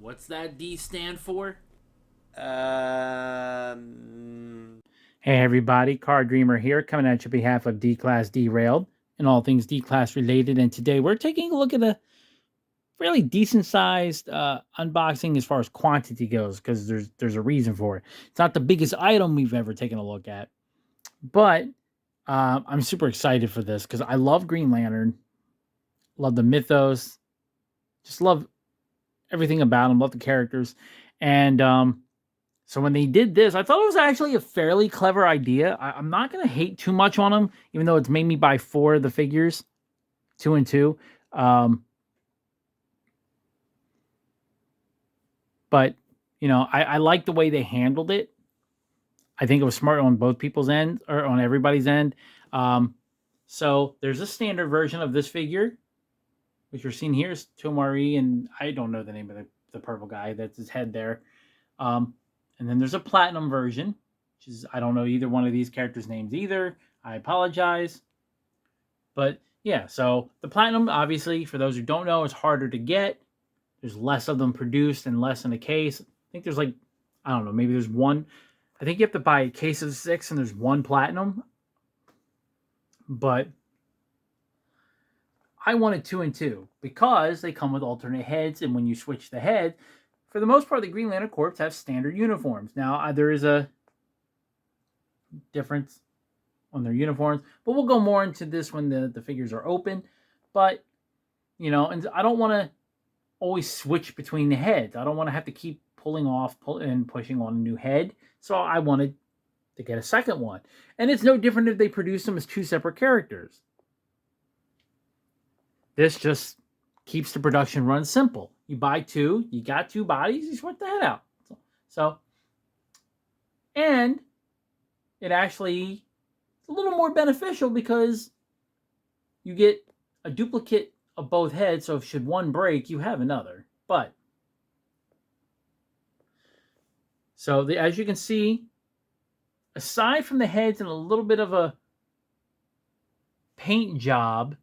What's that D stand for? Hey everybody, Car Dreamer here, coming at you on behalf of D-Class Derailed and all things D-Class related. And today we're taking a look at a fairly decent sized unboxing as far as quantity goes, because there's a reason for it. It's not the biggest item we've ever taken a look at, but I'm super excited for this because I love Green Lantern, love the mythos, just love everything about him, love the characters, and so when they did this, I thought it was actually a fairly clever idea. I'm not going to hate too much on them, even though it's made me buy 4 of the figures, 2 and 2. But, I like the way they handled it. I think it was smart on both people's end, or on everybody's end. So there's a standard version of this figure, which you're seeing here is Tomari, and I don't know the name of the purple guy. That's his head there. And then there's a platinum version, which is, I don't know either one of these characters' names either. I apologize. But yeah, so the platinum, obviously, for those who don't know, is harder to get. There's less of them produced and less in a case. I think there's like, I don't know, maybe there's one. I think you have to buy a case of 6 and there's one platinum. But I wanted 2 and 2 because they come with alternate heads, and when you switch the head, for the most part, the Green Lantern Corps have standard uniforms. Now, there is a difference on their uniforms, but we'll go more into this when the figures are open. But, and I don't want to always switch between the heads. I don't want to have to keep pulling off and pushing on a new head. So I wanted to get a second one. And it's no different if they produce them as 2 separate characters. This just keeps the production run simple. You buy 2, you got 2 bodies, you switch the head out. So, and it actually is a little more beneficial because you get a duplicate of both heads, so if should one break, you have another. But, so as you can see, aside from the heads and a little bit of a paint job,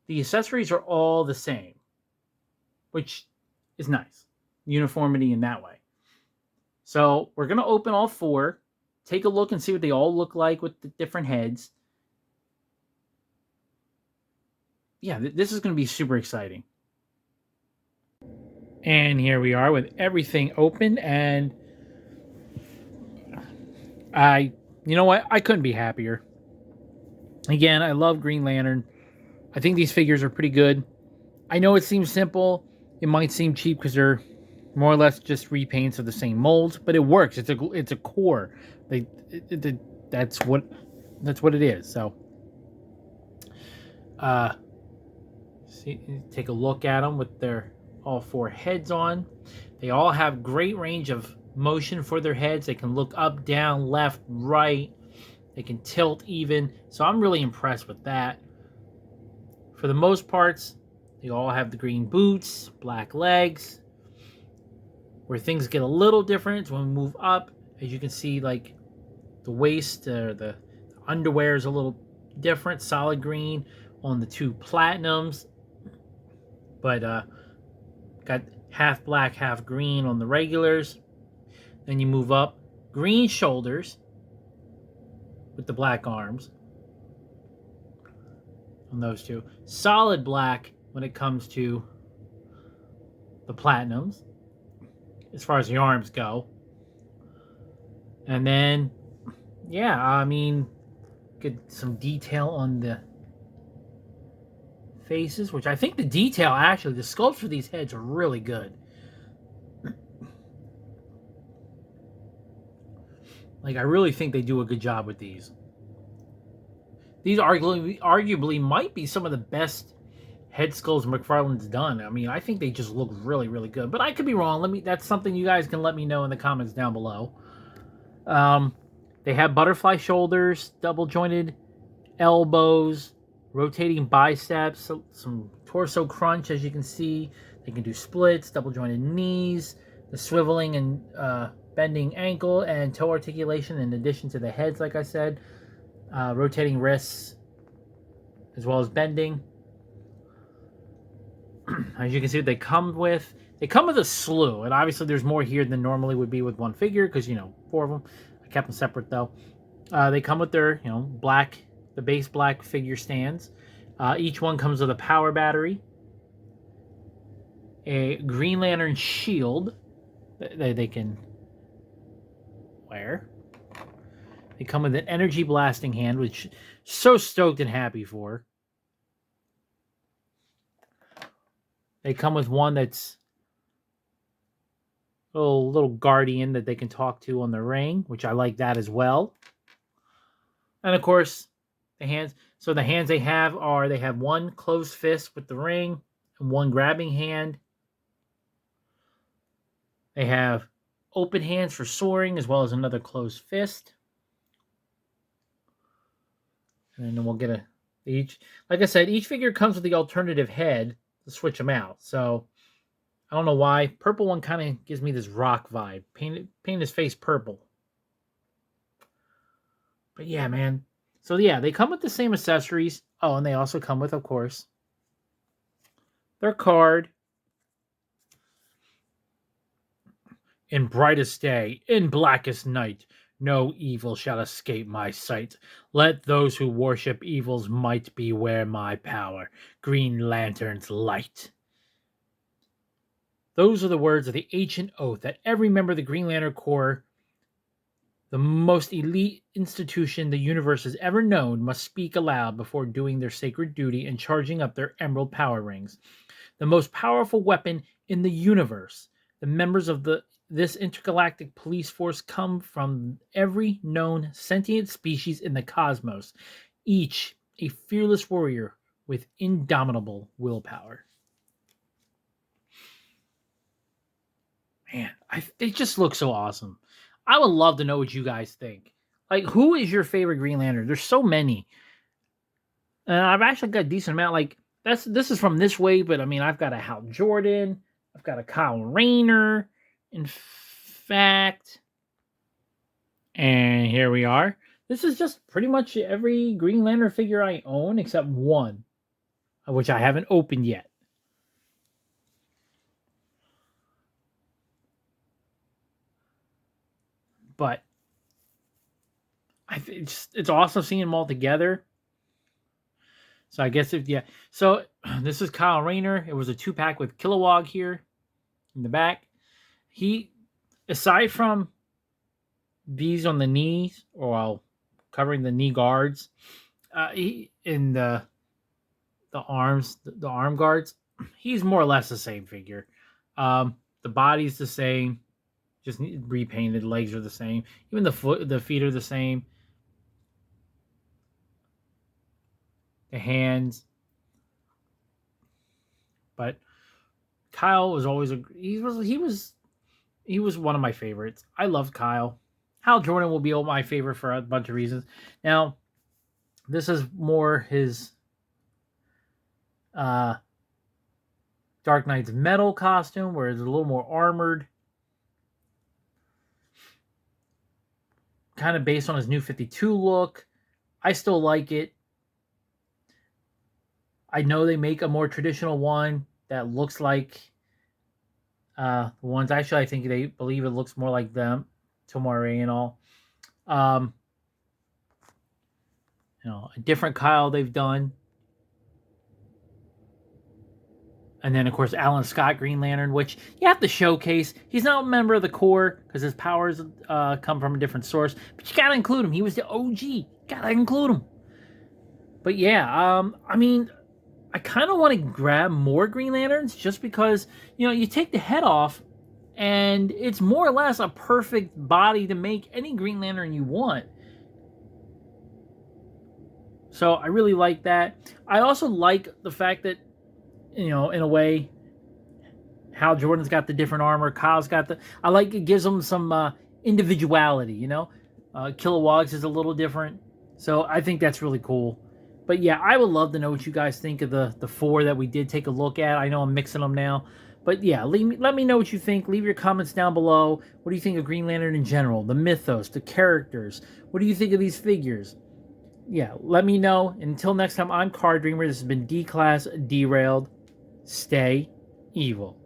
the accessories are all the same, which is nice. Uniformity in that way. So we're going to open all 4, take a look and see what they all look like with the different heads. Yeah, this is going to be super exciting. And here we are with everything open, and you know what? I couldn't be happier. Again, I love Green Lantern. I think these figures are pretty good. I know it seems simple. It might seem cheap because they're more or less just repaints of the same molds, but it works. It's a core. That's what it is. So, take a look at them with their all 4 heads on. They all have great range of motion for their heads. They can look up, down, left, right. They can tilt even. So I'm really impressed with that. For the most parts, they all have the green boots, black legs. Where things get a little different when we move up, as you can see, like the waist or the underwear is a little different, solid green on the 2 platinums, but got half black, half green on the regulars. Then you move up, green shoulders with the black arms on those 2. Solid black when it comes to the platinums, as far as the arms go. And then, yeah, I mean, get some detail on the faces, which I think the detail, actually, the sculpts for these heads are really good. Like, I really think they do a good job with these. These arguably might be some of the best head sculpts McFarlane's done. I mean, I think they just look really, really good. But I could be wrong. That's something you guys can let me know in the comments down below. They have butterfly shoulders, double jointed elbows, rotating biceps, some torso crunch, as you can see. They can do splits, double jointed knees, the swiveling and bending ankle, and toe articulation in addition to the heads, like I said. Rotating wrists, as well as bending. As you can see what they come with. They come with a slew, and obviously there's more here than normally would be with one figure because, 4 of them. I kept them separate though. They come with their, the base black figure stands. Each one comes with a power battery, a Green Lantern shield that they can wear. They come with an energy blasting hand, which so stoked and happy for. They come with one that's a little guardian that they can talk to on the ring, which I like that as well. And of course, the hands. So the hands they have one closed fist with the ring and one grabbing hand. They have open hands for soaring as well as another closed fist. And then we'll get each. Like I said, each figure comes with the alternative head to switch them out. So I don't know why. Purple one kind of gives me this rock vibe. Paint his face purple. But yeah, man. So yeah, they come with the same accessories. Oh, and they also come with, of course, their card. In brightest day, in blackest night, no evil shall escape my sight. Let those who worship evil's might beware my power. Green Lantern's light. Those are the words of the ancient oath that every member of the Green Lantern Corps, the most elite institution the universe has ever known, must speak aloud before doing their sacred duty and charging up their emerald power rings. The most powerful weapon in the universe. The members of this intergalactic police force come from every known sentient species in the cosmos, each a fearless warrior with indomitable willpower. Man, they just look so awesome. I would love to know what you guys think. Like, who is your favorite Green Lantern? There's so many. And I've actually got a decent amount. Like, this is from this wave, but I mean, I've got a Hal Jordan. I've got a Kyle Rayner. In fact, and here we are. This is just pretty much every Green Lantern figure I own except one, which I haven't opened yet. But it's awesome seeing them all together. So I guess So this is Kyle Rayner. It was a 2-pack with Kilowog here in the back. He, aside from these on the knees, or covering the knee guards, he in the arms, the arm guards, he's more or less the same figure. The body's the same, just repainted. Legs are the same. Even the feet are the same. The hands. But Kyle was always he was one of my favorites. I loved Kyle. Hal Jordan will be my favorite for a bunch of reasons. Now, this is more his Dark Knight's metal costume, where it's a little more armored. Kind of based on his New 52 look. I still like it. I know they make a more traditional one that looks like the ones. Actually, I think they believe it looks more like them, Tomare and all. A different Kyle they've done. And then, of course, Alan Scott Green Lantern, which you have to showcase. He's not a member of the Corps because his powers come from a different source. But you got to include him. He was the OG. Got to include him. But yeah, I mean, I kind of want to grab more Green Lanterns just because, you take the head off and it's more or less a perfect body to make any Green Lantern you want. So I really like that. I also like the fact that, in a way, Hal Jordan's got the different armor. Kyle's got I like it gives them some individuality, Kilowog's is a little different. So I think that's really cool. But yeah, I would love to know what you guys think of the 4 that we did take a look at. I know I'm mixing them now. But yeah, let me know what you think. Leave your comments down below. What do you think of Green Lantern in general? The mythos, the characters. What do you think of these figures? Yeah, let me know. Until next time, I'm Card Dreamer. This has been D-Class Derailed. Stay evil.